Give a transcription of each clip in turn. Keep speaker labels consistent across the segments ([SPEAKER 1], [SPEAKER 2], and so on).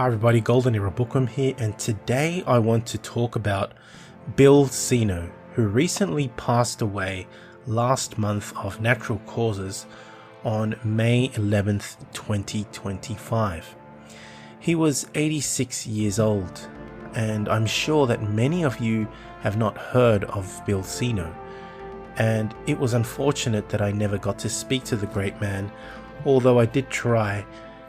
[SPEAKER 1] Hi everybody, Golden Era Bookworm here, and today I want to talk about Bill Seno, who recently passed away last month of natural causes on May 11th, 2025. He was 86 years old, and I'm sure that many of you have not heard of Bill Seno, and it was unfortunate that I never got to speak to the great man, although I did try,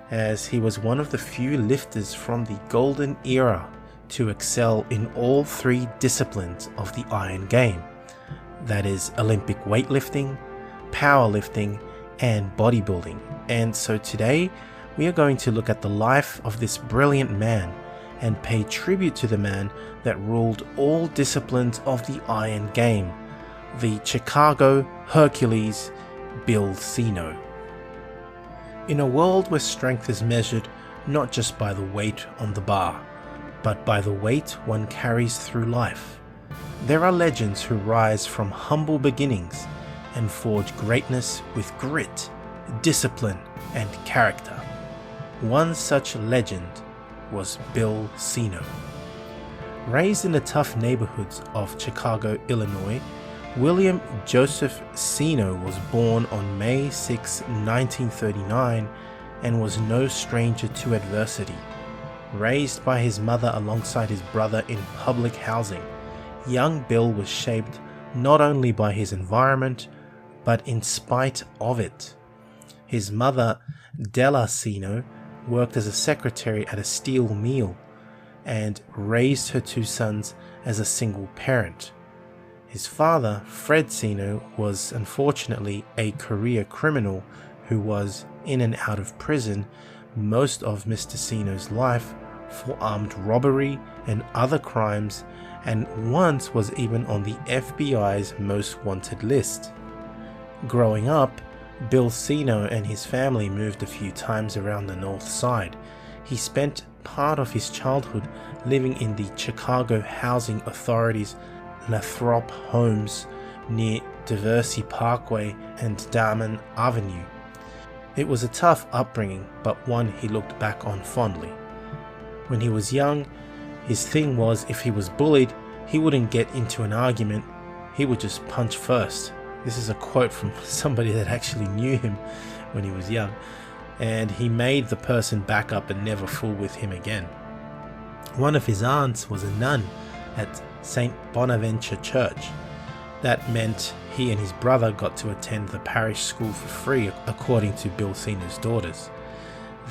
[SPEAKER 1] as he was one of the few lifters from the golden era to excel in all three disciplines of the Iron Game, that is Olympic weightlifting, powerlifting and bodybuilding. And so today we are going to look at the life of this brilliant man and pay tribute to the man that ruled all disciplines of the Iron Game, the Chicago Hercules, Bill Seno. In a world where strength is measured not just by the weight on the bar, but by the weight one carries through life, there are legends who rise from humble beginnings and forge greatness with grit, discipline, and character. One such legend was Bill Seno. Raised in the tough neighborhoods of Chicago, Illinois, William Joseph Seno was born on May 6, 1939, and was no stranger to adversity. Raised by his mother alongside his brother in public housing, young Bill was shaped not only by his environment, but in spite of it. His mother, Della Seno, worked as a secretary at a steel mill and raised her two sons as a single parent. His father, Fred Seno, was unfortunately a career criminal who was in and out of prison most of Mr. Seno's life for armed robbery and other crimes, and once was even on the FBI's most wanted list. Growing up, Bill Seno and his family moved a few times around the North Side. He spent part of his childhood living in the Chicago Housing Authority's Lathrop homes near Diversey Parkway and Damen Avenue. It was a tough upbringing, but one he looked back on fondly. When he was young, his thing was if he was bullied, he wouldn't get into an argument, he would just punch first. This is a quote from somebody that actually knew him when he was young, and he made the person back up and never fool with him again. One of his aunts was a nun at St. Bonaventure Church. That meant he and his brother got to attend the parish school for free, according to Bill Seno's daughters.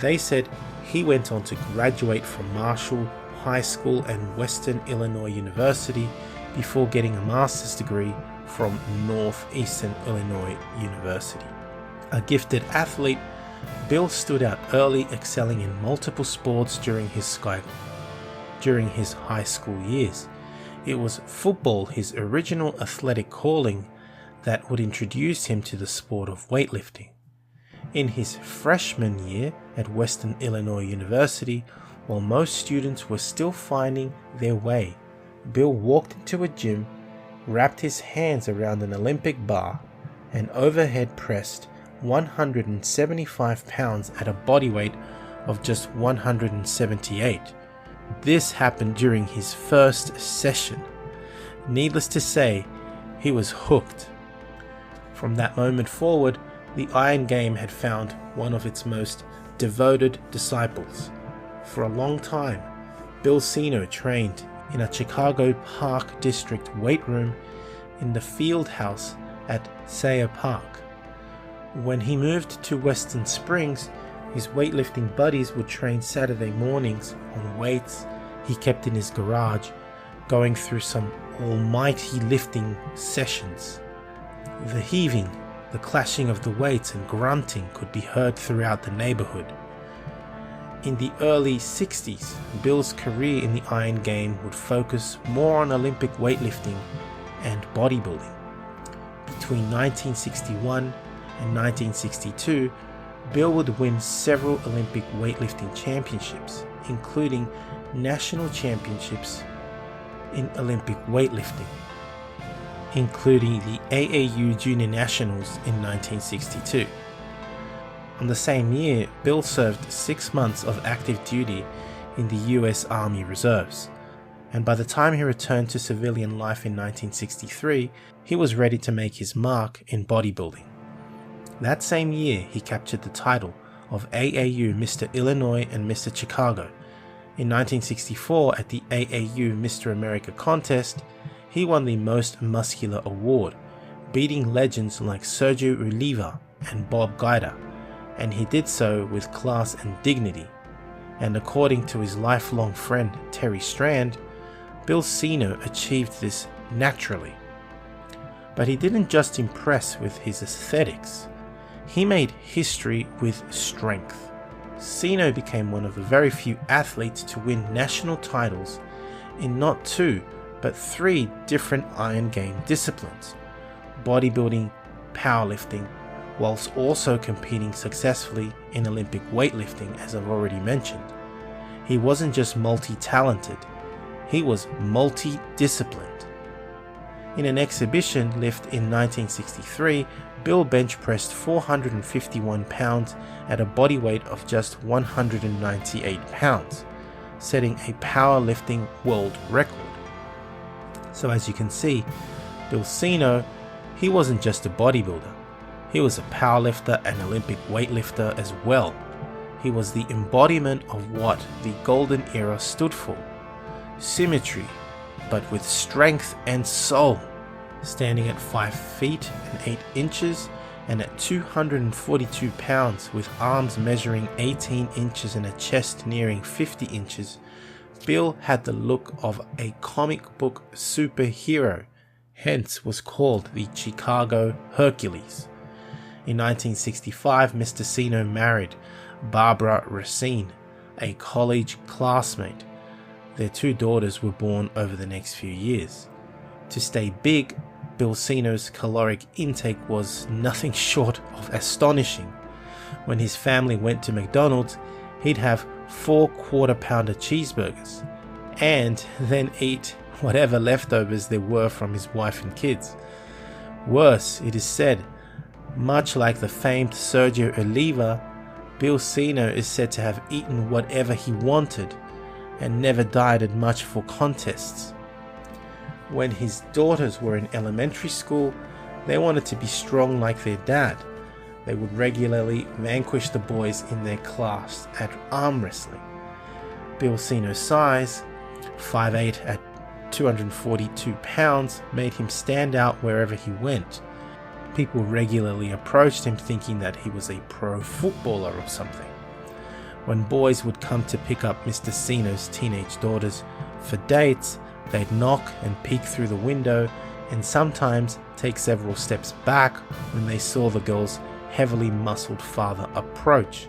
[SPEAKER 1] They said he went on to graduate from Marshall High School and Western Illinois University before getting a master's degree from Northeastern Illinois University. A gifted athlete, Bill stood out early, excelling in multiple sports during his high school years. It was football, his original athletic calling, that would introduce him to the sport of weightlifting. In his freshman year at Western Illinois University, while most students were still finding their way, Bill walked into a gym, wrapped his hands around an Olympic bar, and overhead pressed 175 pounds at a body weight of just 178. This happened during his first session. Needless to say, he was hooked. From that moment forward, the Iron Game had found one of its most devoted disciples. For a long time, Bill Seno trained in a Chicago Park District weight room in the field house at Sayre Park. When he moved to Western Springs, his weightlifting buddies would train Saturday mornings on weights he kept in his garage, going through some almighty lifting sessions. The heaving, the clashing of the weights and grunting could be heard throughout the neighborhood. In the early 60s, Bill's career in the Iron Game would focus more on Olympic weightlifting and bodybuilding. Between 1961 and 1962, Bill would win several Olympic weightlifting championships, including national championships in Olympic weightlifting, including the AAU Junior Nationals in 1962. On the same year, Bill served 6 months of active duty in the US Army Reserves, and by the time he returned to civilian life in 1963, he was ready to make his mark in bodybuilding. That same year, he captured the title of AAU Mr. Illinois and Mr. Chicago. In 1964, at the AAU Mr. America contest, he won the Most Muscular award, beating legends like Sergio Oliva and Bob Guida, and he did so with class and dignity. And according to his lifelong friend Terry Strand, Bill Seno achieved this naturally. But he didn't just impress with his aesthetics, he made history with strength. Seno became one of the very few athletes to win national titles in not 2, but 3 different Iron Game disciplines: bodybuilding, powerlifting, whilst also competing successfully in Olympic weightlifting, as I've already mentioned. He wasn't just multi-talented, he was multi-disciplined. In an exhibition lift in 1963, Bill bench pressed 451 pounds at a body weight of just 198 pounds, setting a powerlifting world record. So as you can see, Bill Seno, he wasn't just a bodybuilder, he was a powerlifter and Olympic weightlifter as well. He was the embodiment of what the golden era stood for: symmetry, but with strength and soul. Standing at 5 feet and 8 inches and at 242 pounds, with arms measuring 18 inches and a chest nearing 50 inches, Bill had the look of a comic book superhero, hence was called the Chicago Hercules. In 1965, Mr. Seno married Barbara Racine, a college classmate. Their 2 daughters were born over the next few years. To stay big, Bill Seno's caloric intake was nothing short of astonishing. When his family went to McDonald's, he'd have 4 quarter-pounder cheeseburgers and then eat whatever leftovers there were from his wife and kids. Worse, it is said, much like the famed Sergio Oliva, Bill Seno is said to have eaten whatever he wanted and never dieted much for contests. When his daughters were in elementary school, they wanted to be strong like their dad. They would regularly vanquish the boys in their class at arm wrestling. Bill Seno's size, 5'8" at 242 pounds, made him stand out wherever he went. People regularly approached him thinking that he was a pro footballer or something. When boys would come to pick up Mr. Seno's teenage daughters for dates, they'd knock and peek through the window and sometimes take several steps back when they saw the girl's heavily muscled father approach.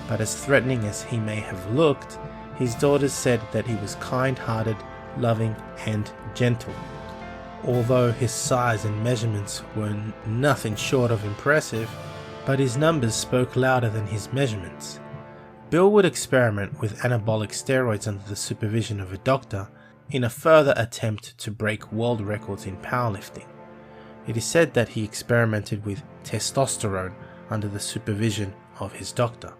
[SPEAKER 1] But as threatening as he may have looked, his daughters said that he was kind-hearted, loving and gentle. Although his size and measurements were nothing short of impressive, but his numbers spoke louder than his measurements. Bill would experiment with anabolic steroids under the supervision of a doctor in a further attempt to break world records in powerlifting. It is said that he experimented with testosterone under the supervision of his doctor.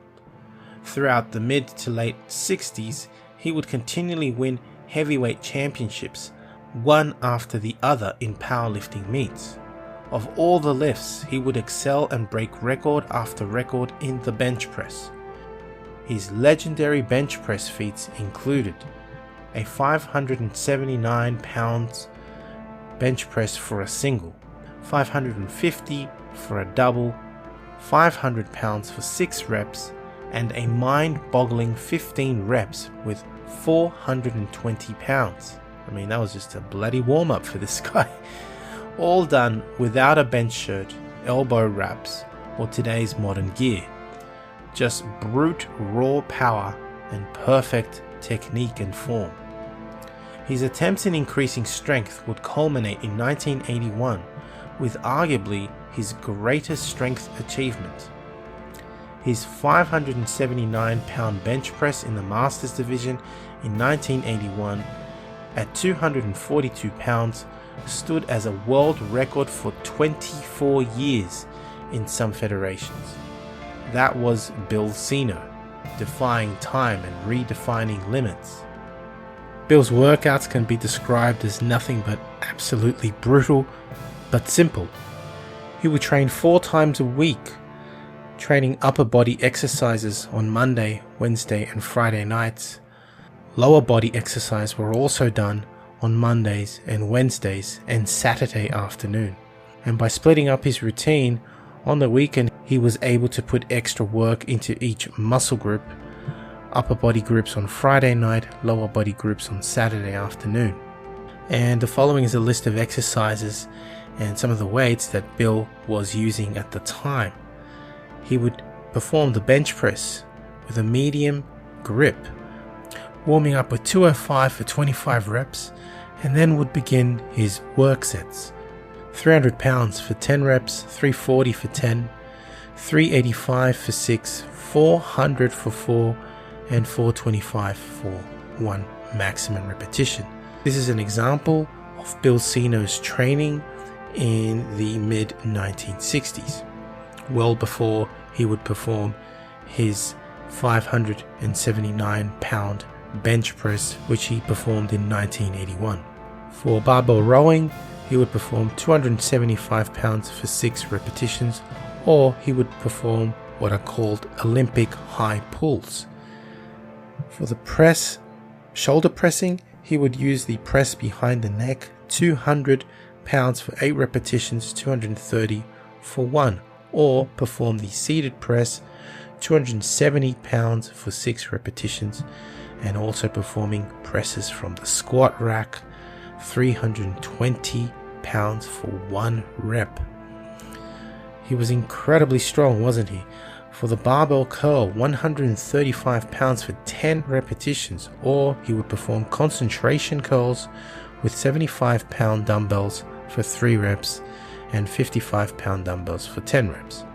[SPEAKER 1] Throughout the mid to late 60s, he would continually win heavyweight championships, one after the other in powerlifting meets. Of all the lifts, he would excel and break record after record in the bench press. His legendary bench press feats included a 579 pounds bench press for a single, 550 for a double, 500 pounds for 6 reps, and a mind-boggling 15 reps with 420 pounds. I mean, that was just a bloody warm-up for this guy. All done without a bench shirt, elbow wraps, or today's modern gear. Just brute raw power and perfect technique and form. His attempts in increasing strength would culminate in 1981 with arguably his greatest strength achievement. His 579-pound bench press in the Masters division in 1981 at 242 pounds stood as a world record for 24 years in some federations. That was Bill Seno, defying time and redefining limits. Bill's workouts can be described as nothing but absolutely brutal, but simple. He would train 4 times a week, training upper body exercises on Monday, Wednesday and Friday nights. Lower body exercise were also done on Mondays and Wednesdays and Saturday afternoon. And by splitting up his routine, on the weekend he was able to put extra work into each muscle group. Upper body groups on Friday night, lower body groups on Saturday afternoon. And the following is a list of exercises and some of the weights that Bill was using at the time. He would perform the bench press with a medium grip, warming up with 205 for 25 reps, and then would begin his work sets. 300 pounds for 10 reps, 340 for 10, 385 for 6, 400 for 4, and 425 for 1 maximum repetition. This is an example of Bill Seno's training in the mid-1960s, well before he would perform his 579 pound bench press, which he performed in 1981. For barbell rowing, he would perform 275 pounds for 6 repetitions, or he would perform what are called Olympic high pulls. For the press, shoulder pressing, he would use the press behind the neck, 200 pounds for 8 repetitions, 230 for 1, or perform the seated press, 270 pounds for 6 repetitions, and also performing presses from the squat rack, 320 pounds for 1 rep. He was incredibly strong, wasn't he? For the barbell curl, 135 pounds for 10 repetitions, or he would perform concentration curls with 75 pound dumbbells for 3 reps and 55 pound dumbbells for 10 reps.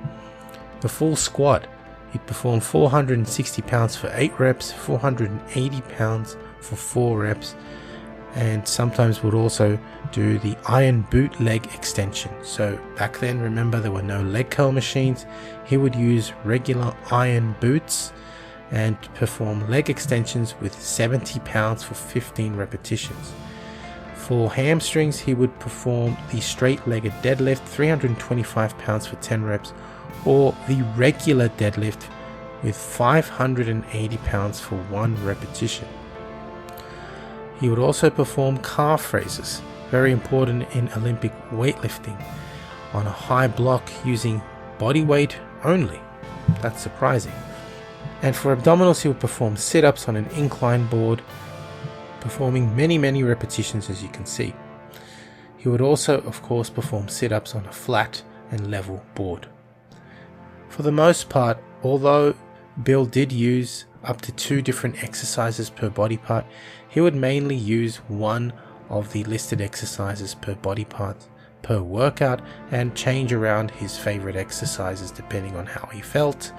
[SPEAKER 1] The full squat, he'd perform 460 pounds for 8 reps, 480 pounds for 4 reps, and sometimes would also do the iron boot leg extension. So back then, remember, there were no leg curl machines. He would use regular iron boots and perform leg extensions with 70 pounds for 15 repetitions. For hamstrings, he would perform the straight-legged deadlift, 325 pounds for 10 reps, or the regular deadlift with 580 pounds for 1 repetition. He would also perform calf raises, very important in Olympic weightlifting, on a high block using body weight only. That's surprising. And for abdominals, he would perform sit-ups on an incline board, performing many repetitions, as you can see. He would also, of course, perform sit-ups on a flat and level board. For the most part, although Bill did use up to 2 different exercises per body part, he would mainly use one of the listed exercises per body part per workout and change around his favorite exercises depending on how he felt.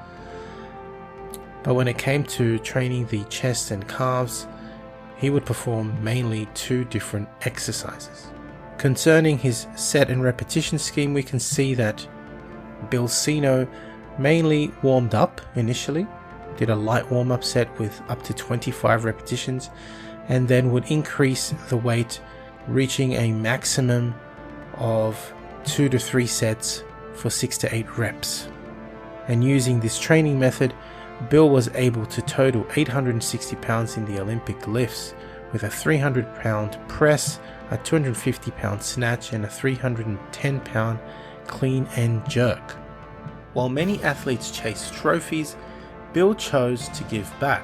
[SPEAKER 1] But when it came to training the chest and calves, he would perform mainly 2 different exercises. Concerning his set and repetition scheme, we can see that Bill Seno mainly warmed up initially, did a light warm-up set with up to 25 repetitions, and then would increase the weight, reaching a maximum of 2 to 3 sets for 6 to 8 reps. And using this training method, Bill was able to total 860 pounds in the Olympic lifts, with a 300 pound press, a 250 pound snatch, and a 310 pound clean and jerk. While many athletes chase trophies, Bill chose to give back.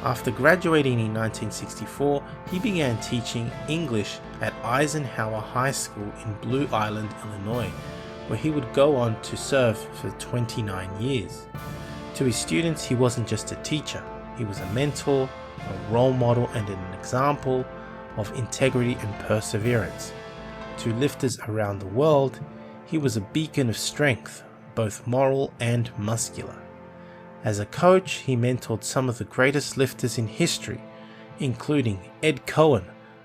[SPEAKER 1] After graduating in 1964, he began teaching English at Eisenhower High School in Blue Island, Illinois, where he would go on to serve for 29 years. To his students, he wasn't just a teacher, he was a mentor, a role model, and an example of integrity and perseverance. To lifters around the world, he was a beacon of strength, both moral and muscular. As a coach, he mentored some of the greatest lifters in history, including Ed Cohen,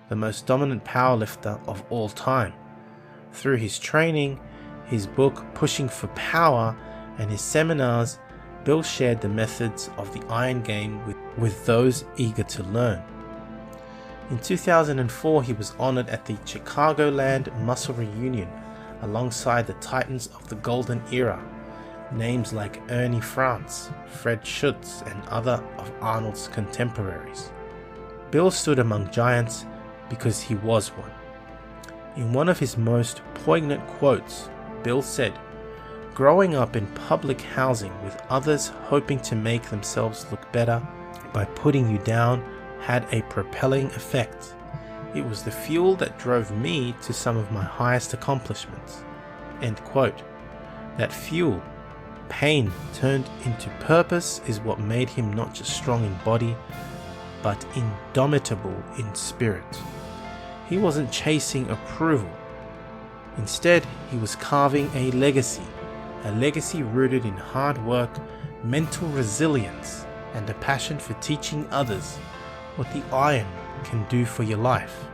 [SPEAKER 1] the most dominant powerlifter of all time. Through his training, his book Pushing for Power, and his seminars, Bill shared the methods of the Iron Game with those eager to learn. In 2004, he was honored at the Chicagoland Muscle Reunion alongside the titans of the Golden Era, names like Ernie France, Fred Schutz, and other of Arnold's contemporaries. Bill stood among giants because he was one. In one of his most poignant quotes, Bill said, "Growing up in public housing with others hoping to make themselves look better by putting you down had a propelling effect. It was the fuel that drove me to some of my highest accomplishments." End quote. That fuel, pain turned into purpose, is what made him not just strong in body, but indomitable in spirit. He wasn't chasing approval. Instead, he was carving a legacy rooted in hard work, mental resilience, and a passion for teaching others what the iron can do for your life.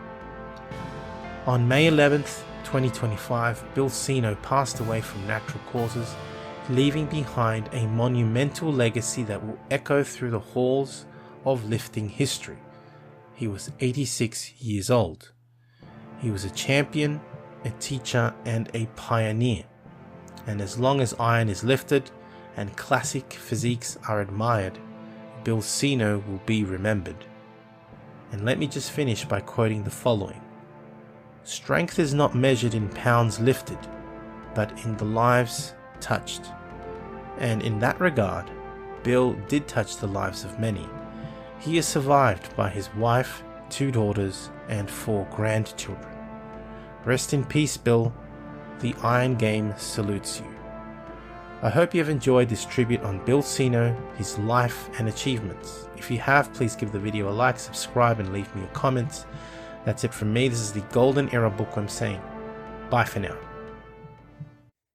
[SPEAKER 1] On May 11th, 2025, Bill Seno passed away from natural causes, leaving behind a monumental legacy that will echo through the halls of lifting history. He was 86 years old. He was a champion, a teacher, and a pioneer. And as long as iron is lifted and classic physiques are admired, Bill Seno will be remembered. And let me just finish by quoting the following. "Strength is not measured in pounds lifted, but in the lives touched." And in that regard, Bill did touch the lives of many. He is survived by his wife, 2 daughters, and 4 grandchildren. Rest in peace, Bill. The Iron Game salutes you. I hope you have enjoyed this tribute on Bill Seno, his life and achievements. If you have, please give the video a like, subscribe, and leave me your comments. That's it from me. This is the Golden Era Bookworm saying bye for now.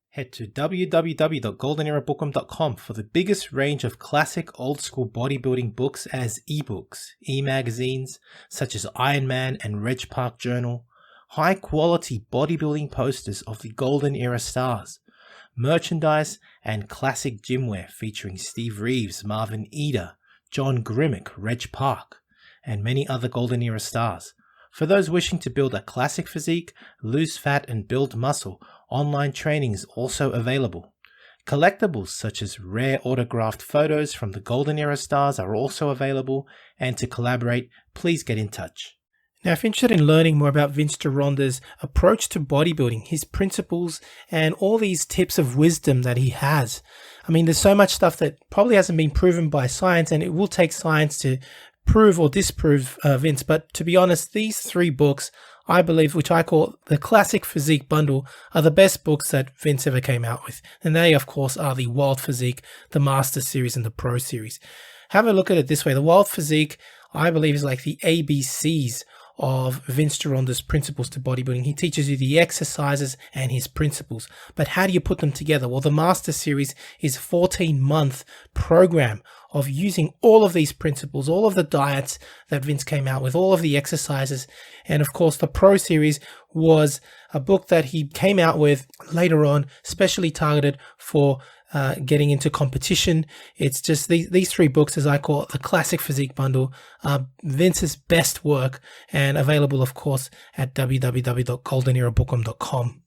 [SPEAKER 1] Head to www.goldenerabookworm.com for the biggest range of classic old school bodybuilding books as ebooks, e-magazines such as Iron Man and Reg Park Journal, high quality bodybuilding posters of the Golden Era stars, merchandise and classic gymwear featuring Steve Reeves, Marvin Eder, John Grimmick, Reg Park, and many other Golden Era stars. For those wishing to build a classic physique, lose fat, and build muscle, online training is also available. Collectibles such as rare autographed photos from the Golden Era stars are also available, and to collaborate, please get in touch. Now, if you're interested in learning more about Vince Gironda's approach to bodybuilding, his principles, and all these tips of wisdom that he has, I mean, there's so much stuff that probably hasn't been proven by science, and it will take science to prove or disprove Vince. But to be honest, these 3 books, I believe, which I call the Classic Physique Bundle, are the best books that Vince ever came out with. And they, of course, are the Wild Physique, the Master Series, and the Pro Series. Have a look at it this way. The Wild Physique, I believe, is like the ABCs of Vince Gironda's principles to bodybuilding. He teaches you the exercises and his principles. But how do you put them together? Well, the Master Series is a 14-month program of using all of these principles, all of the diets that Vince came out with, all of the exercises. And of course, the Pro Series was a book that he came out with later on, specially targeted for getting into competition. It's just these 3 books, as I call it, the Classic Physique Bundle, are Vince's best work, and available, of course, at www.goldenerabookworm.com.